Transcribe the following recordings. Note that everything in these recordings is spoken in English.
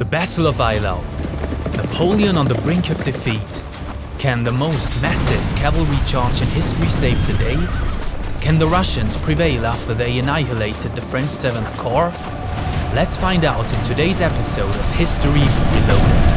The Battle of Eylau. Napoleon on the brink of defeat. Can the most massive cavalry charge in history save the day? Can the Russians prevail after they annihilated the French VII Corps? Let's find out in today's episode of History Reloaded.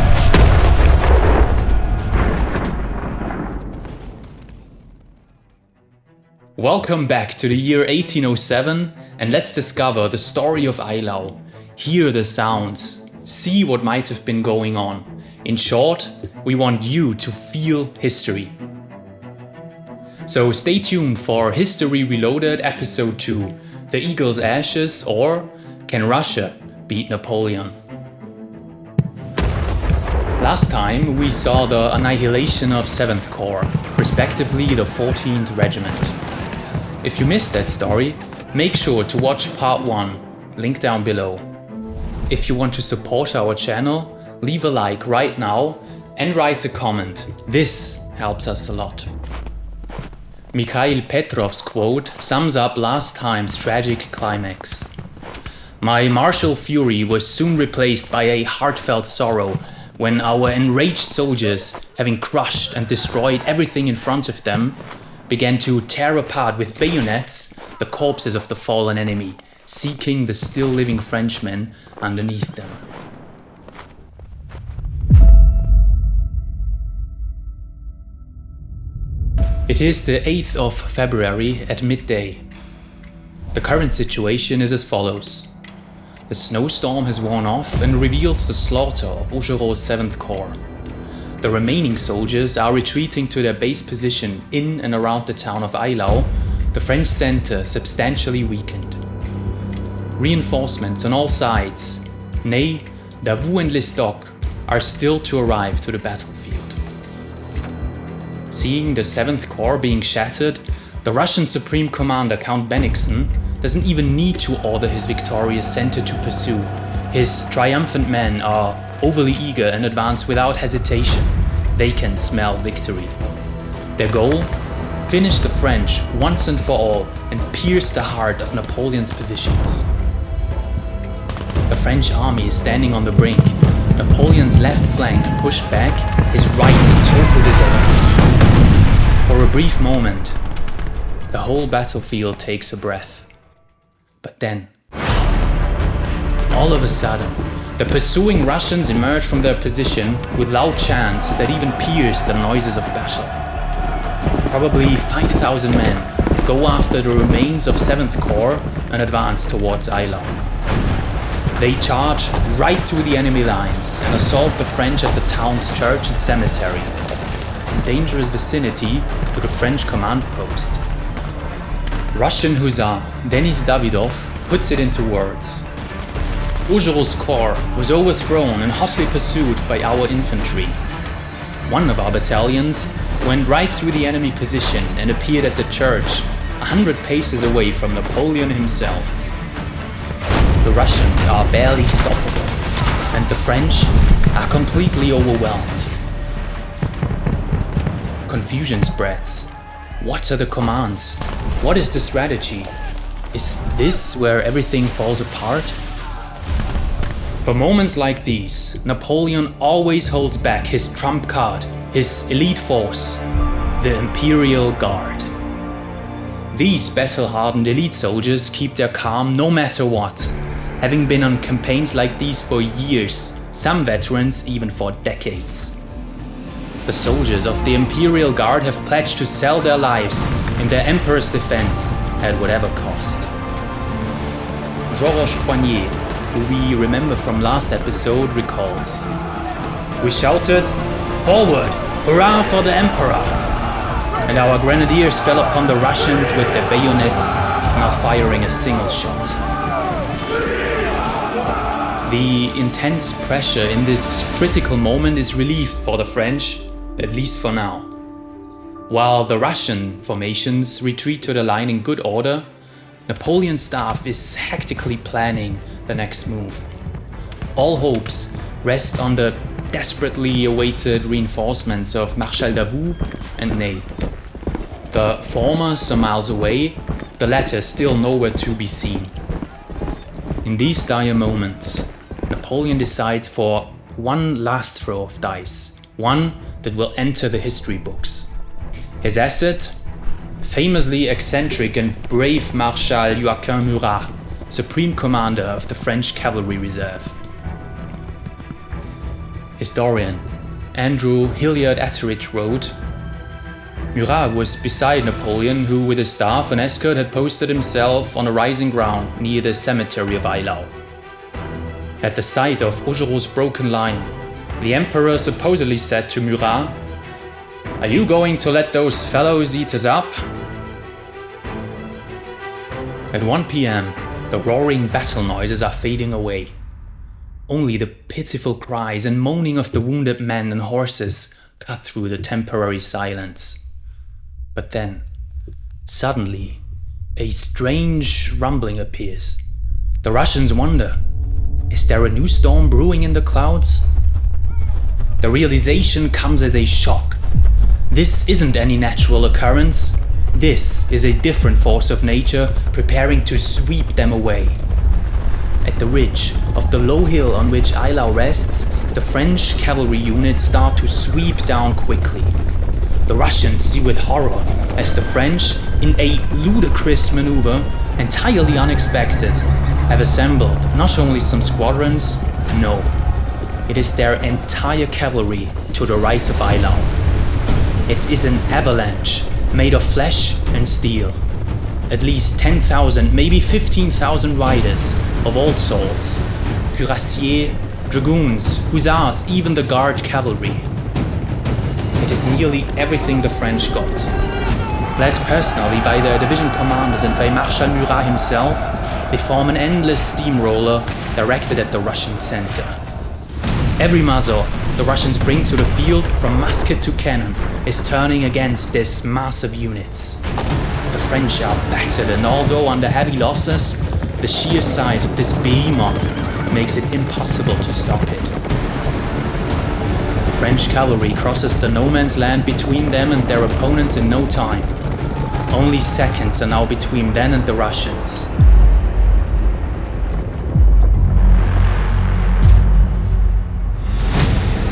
Welcome back to the year 1807 and let's discover the story of Eylau. Hear the sounds. See what might have been going on. In short, we want you to feel history. So stay tuned for History Reloaded Episode 2, The Eagle's Ashes, or Can Russia Beat Napoleon? Last time we saw the annihilation of 7th Corps, respectively the 14th Regiment. If you missed that story, make sure to watch part 1, link down below. If you want to support our channel, leave a like right now and write a comment. This helps us a lot. Mikhail Petrov's quote sums up last time's tragic climax. My martial fury was soon replaced by a heartfelt sorrow when our enraged soldiers, having crushed and destroyed everything in front of them, began to tear apart with bayonets the corpses of the fallen enemy, seeking the still living Frenchmen underneath them. It is the 8th of February at midday. The current situation is as follows. The snowstorm has worn off and reveals the slaughter of Augereau's 7th Corps. The remaining soldiers are retreating to their base position in and around the town of Eylau, the French center substantially weakened. Reinforcements on all sides, Ney, Davout and Dusk, are still to arrive to the battlefield. Seeing the 7th Corps being shattered, the Russian Supreme Commander Count Bennigsen doesn't even need to order his victorious center to pursue. His triumphant men are overly eager and advance without hesitation. They can smell victory. Their goal? Finish the French once and for all and pierce the heart of Napoleon's positions. The French army is standing on the brink. Napoleon's left flank pushed back, his right in total disarray. For a brief moment, the whole battlefield takes a breath. But then, all of a sudden, the pursuing Russians emerge from their position with loud chants that even pierce the noises of battle. Probably 5,000 men go after the remains of 7th Corps and advance towards Eylau. They charge right through the enemy lines and assault the French at the town's church and cemetery, in dangerous vicinity to the French command post. Russian Hussar Denis Davidov puts it into words. Augereau's corps was overthrown and hotly pursued by our infantry. One of our battalions went right through the enemy position and appeared at the church, 100 paces away from Napoleon himself. The Russians are barely stoppable, and the French are completely overwhelmed. Confusion spreads. What are the commands? What is the strategy? Is this where everything falls apart? For moments like these, Napoleon always holds back his trump card, his elite force, the Imperial Guard. These battle-hardened elite soldiers keep their calm no matter what, having been on campaigns like these for years, some veterans even for decades. The soldiers of the Imperial Guard have pledged to sell their lives in their emperor's defense at whatever cost. Georges Poignet, who we remember from last episode, recalls. We shouted, "Forward! Hurrah for the Emperor!" And our grenadiers fell upon the Russians with their bayonets, not firing a single shot. The intense pressure in this critical moment is relieved for the French, at least for now. While the Russian formations retreat to the line in good order, Napoleon's staff is hectically planning the next move. All hopes rest on the desperately awaited reinforcements of Marshal Davout and Ney. The former some miles away, the latter still nowhere to be seen. In these dire moments, Napoleon decides for one last throw of dice, one that will enter the history books. His asset? Famously eccentric and brave Marshal Joachim Murat, Supreme Commander of the French Cavalry Reserve. Historian Andrew Hilliard Atteridge wrote, Murat was beside Napoleon, who with his staff and escort had posted himself on a rising ground near the cemetery of Eylau. At the sight of Augereau's broken line, the emperor supposedly said to Murat, "Are you going to let those fellows eat us up?" At 1 p.m, the roaring battle noises are fading away. Only the pitiful cries and moaning of the wounded men and horses cut through the temporary silence. But then, suddenly, a strange rumbling appears. The Russians wonder, is there a new storm brewing in the clouds? The realization comes as a shock. This isn't any natural occurrence. This is a different force of nature preparing to sweep them away. At the ridge of the low hill on which Eylau rests, the French cavalry units start to sweep down quickly. The Russians see with horror as the French, in a ludicrous maneuver, entirely unexpected, have assembled not only some squadrons, no, it is their entire cavalry to the right of Eylau. It is an avalanche made of flesh and steel. At least 10,000, maybe 15,000 riders of all sorts, cuirassiers, dragoons, hussars, even the guard cavalry. It is nearly everything the French got. Led personally by their division commanders and by Marshal Murat himself, they form an endless steamroller directed at the Russian center. Every muzzle the Russians bring to the field, from musket to cannon, is turning against this mass of units. The French are battered, and although under heavy losses, the sheer size of this behemoth makes it impossible to stop it. The French cavalry crosses the no man's land between them and their opponents in no time. Only seconds are now between them and the Russians.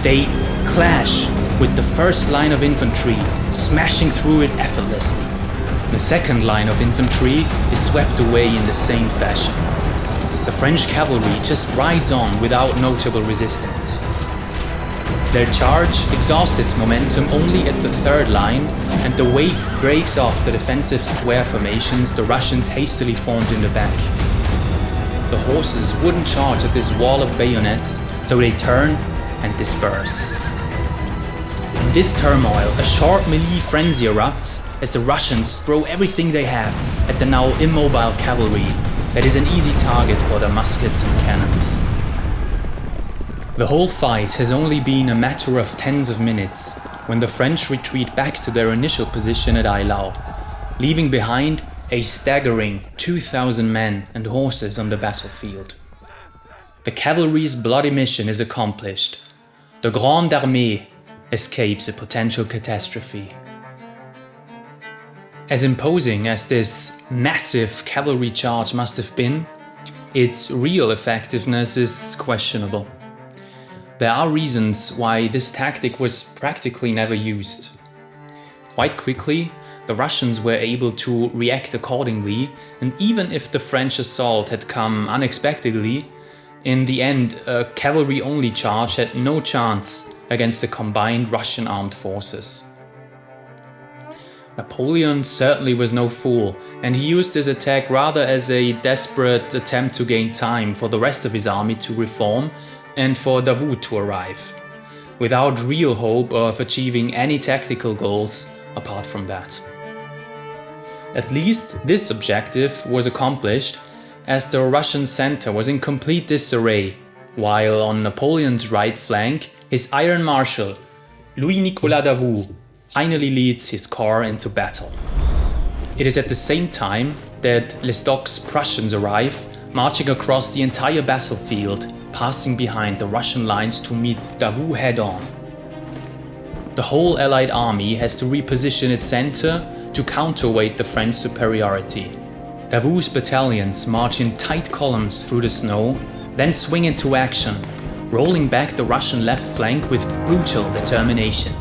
They clash with the first line of infantry, smashing through it effortlessly. The second line of infantry is swept away in the same fashion. The French cavalry just rides on without notable resistance. Their charge exhausts its momentum only at the third line, and the wave breaks off the defensive square formations the Russians hastily formed in the back. The horses wouldn't charge at this wall of bayonets, so they turn and disperse. In this turmoil, a sharp melee frenzy erupts as the Russians throw everything they have at the now immobile cavalry that is an easy target for their muskets and cannons. The whole fight has only been a matter of tens of minutes when the French retreat back to their initial position at Eylau, leaving behind a staggering 2,000 men and horses on the battlefield. The cavalry's bloody mission is accomplished. The Grande Armée escapes a potential catastrophe. As imposing as this massive cavalry charge must have been, its real effectiveness is questionable. There are reasons why this tactic was practically never used. Quite quickly, the Russians were able to react accordingly, and even if the French assault had come unexpectedly, in the end, a cavalry-only charge had no chance against the combined Russian armed forces. Napoleon certainly was no fool, and he used his attack rather as a desperate attempt to gain time for the rest of his army to reform and for Davout to arrive, without real hope of achieving any tactical goals apart from that. At least this objective was accomplished, as the Russian center was in complete disarray, while on Napoleon's right flank, his Iron Marshal, Louis-Nicolas Davout, finally leads his corps into battle. It is at the same time that Lestocq's Prussians arrive, marching across the entire battlefield, passing behind the Russian lines to meet Davout head-on. The whole Allied army has to reposition its center to counterweight the French superiority. Davout's battalions march in tight columns through the snow, then swing into action, rolling back the Russian left flank with brutal determination.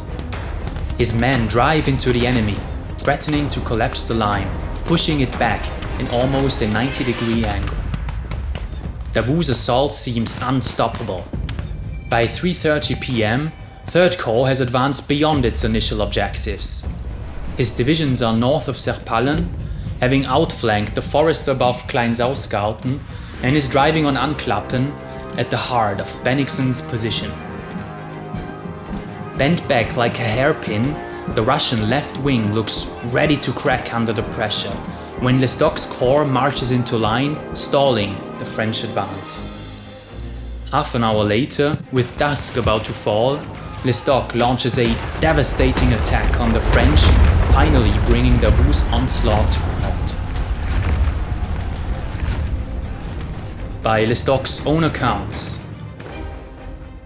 His men drive into the enemy, threatening to collapse the line, pushing it back in almost a 90-degree angle. Davout's assault seems unstoppable. By 3:30 p.m., 3rd Corps has advanced beyond its initial objectives. His divisions are north of Serpallen, having outflanked the forest above Kleinsausgarten, and is driving on Anklappen at the heart of Bennigsen's position. Bent back like a hairpin, the Russian left wing looks ready to crack under the pressure when Lestocq's corps marches into line, stalling the French advance. Half an hour later, with dusk about to fall, Lestocq launches a devastating attack on the French, finally bringing Davout's onslaught to a halt. By Lestocq's own accounts,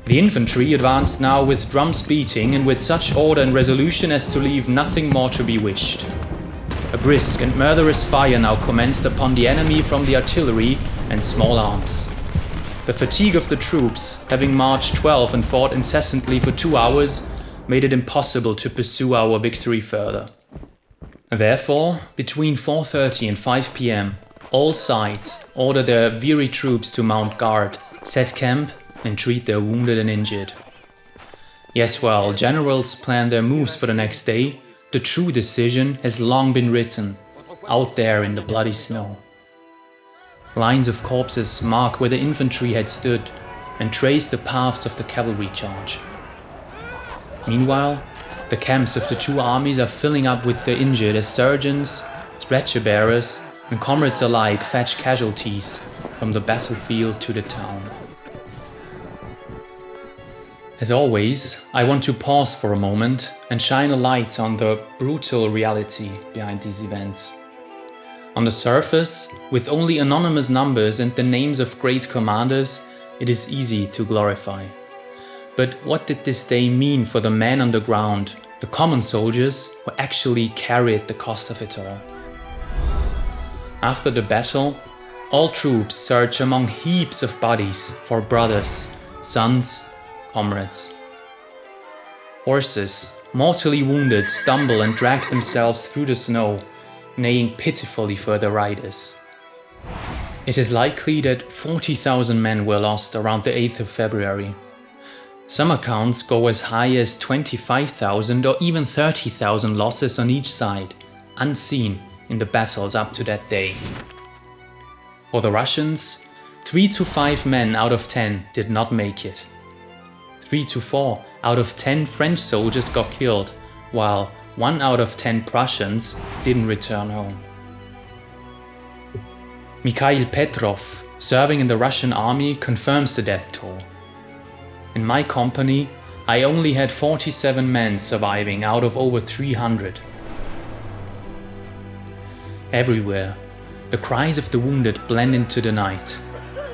the infantry advanced now with drums beating and with such order and resolution as to leave nothing more to be wished. A brisk and murderous fire now commenced upon the enemy from the artillery and small arms. The fatigue of the troops, having marched 12 and fought incessantly for 2 hours, made it impossible to pursue our victory further. Therefore, between 4:30 and 5 p.m, all sides ordered their weary troops to mount guard, set camp, and treat their wounded and injured. Yet while generals plan their moves for the next day, the true decision has long been written, out there in the bloody snow. Lines of corpses mark where the infantry had stood and trace the paths of the cavalry charge. Meanwhile, the camps of the two armies are filling up with the injured as surgeons, stretcher bearers, and comrades alike fetch casualties from the battlefield to the town. As always, I want to pause for a moment and shine a light on the brutal reality behind these events. On the surface, with only anonymous numbers and the names of great commanders, it is easy to glorify. But what did this day mean for the men on the ground, the common soldiers who actually carried the cost of it all? After the battle, all troops search among heaps of bodies for brothers, sons, comrades. Horses, mortally wounded, stumble and drag themselves through the snow, neighing pitifully for their riders. It is likely that 40,000 men were lost around the 8th of February. Some accounts go as high as 25,000 or even 30,000 losses on each side, unseen in the battles up to that day. For the Russians, 3 to 5 men out of 10 did not make it. 3 to 4 out of 10 French soldiers got killed, while 1 out of 10 Prussians didn't return home. Mikhail Petrov, serving in the Russian army, confirms the death toll. In my company, I only had 47 men surviving out of over 300. Everywhere, the cries of the wounded blend into the night.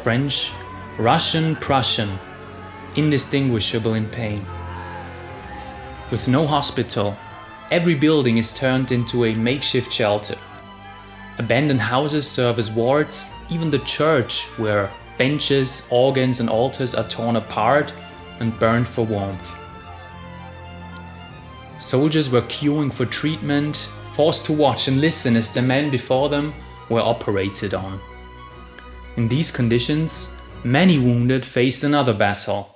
French, Russian, Prussian, indistinguishable in pain. With no hospital, every building is turned into a makeshift shelter. Abandoned houses serve as wards, even the church, where benches, organs and altars are torn apart and burned for warmth. Soldiers were queuing for treatment, forced to watch and listen as the men before them were operated on. In these conditions, many wounded faced another battle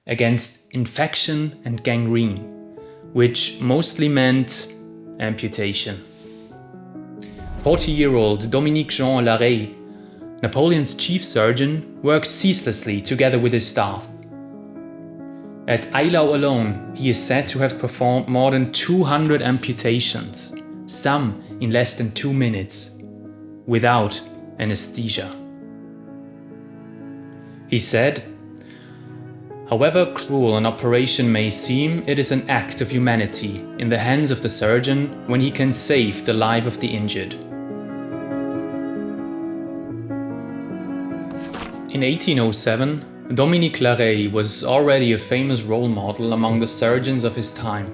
against infection and gangrene, which mostly meant amputation. 40-year-old Dominique Jean Larrey, Napoleon's chief surgeon, worked ceaselessly together with his staff. At Eylau alone, he is said to have performed more than 200 amputations, some in less than 2 minutes, without anesthesia. He said, "However cruel an operation may seem, it is an act of humanity in the hands of the surgeon when he can save the life of the injured." In 1807, Dominique Larrey was already a famous role model among the surgeons of his time.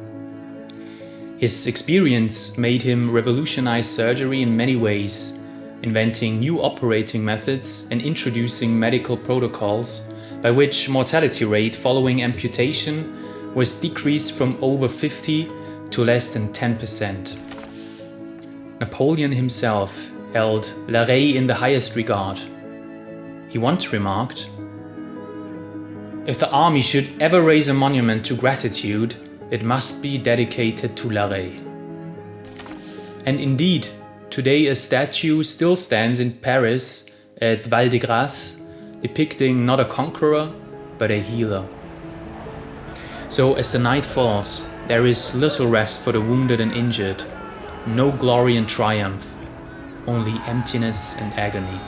His experience made him revolutionize surgery in many ways, inventing new operating methods and introducing medical protocols by which mortality rate following amputation was decreased from over 50 to less than 10%. Napoleon himself held Larrey in the highest regard. He once remarked, "If the army should ever raise a monument to gratitude, it must be dedicated to Larrey." And indeed, today a statue still stands in Paris at Val de Grâce, depicting not a conqueror, but a healer. So as the night falls, there is little rest for the wounded and injured, no glory and triumph, only emptiness and agony.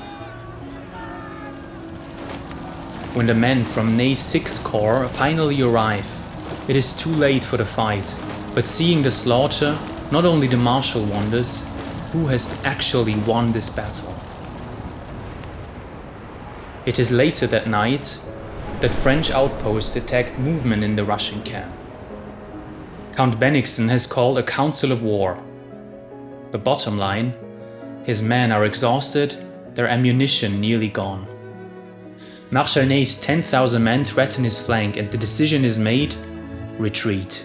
When the men from Ney's 6th Corps finally arrive, it is too late for the fight, but seeing the slaughter, not only the marshal wonders, who has actually won this battle? It is later that night that French outposts detect movement in the Russian camp. Count Bennigsen has called a council of war. The bottom line, his men are exhausted, their ammunition nearly gone. Marshal Ney's 10,000 men threaten his flank and the decision is made: retreat.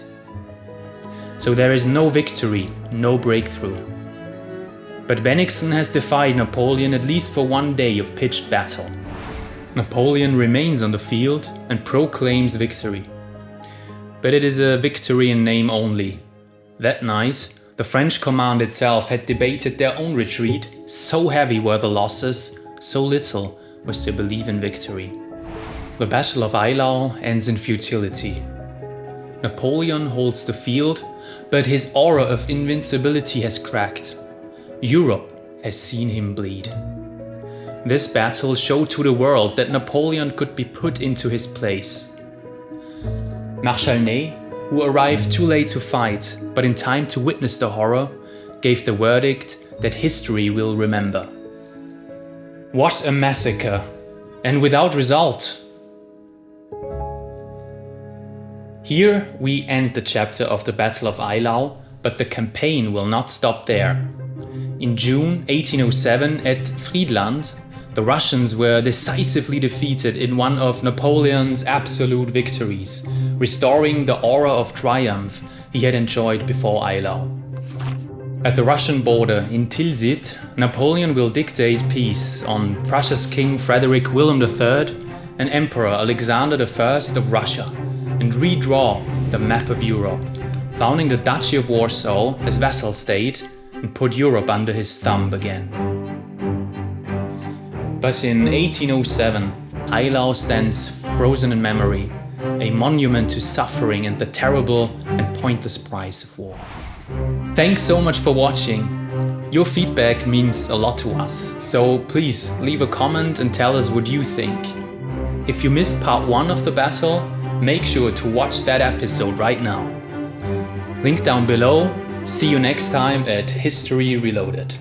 So there is no victory, no breakthrough. But Bennigsen has defied Napoleon at least for one day of pitched battle. Napoleon remains on the field and proclaims victory. But it is a victory in name only. That night, the French command itself had debated their own retreat, so heavy were the losses, so little was their belief in victory. The Battle of Eylau ends in futility. Napoleon holds the field, but his aura of invincibility has cracked. Europe has seen him bleed. This battle showed to the world that Napoleon could be put into his place. Marshal Ney, who arrived too late to fight, but in time to witness the horror, gave the verdict that history will remember. What a massacre, and without result! Here we end the chapter of the Battle of Eylau, but the campaign will not stop there. In June 1807 at Friedland, the Russians were decisively defeated in one of Napoleon's absolute victories, restoring the aura of triumph he had enjoyed before Eylau. At the Russian border in Tilsit, Napoleon will dictate peace on Prussia's King Frederick William III and Emperor Alexander I of Russia, and redraw the map of Europe, founding the Duchy of Warsaw as vassal state and put Europe under his thumb again. But in 1807, Eylau stands frozen in memory, a monument to suffering and the terrible and pointless price of war. Thanks so much for watching. Your feedback means a lot to us, so please leave a comment and tell us what you think. If you missed part 1 of the battle, make sure to watch that episode right now. Link down below. See you next time at History Reloaded.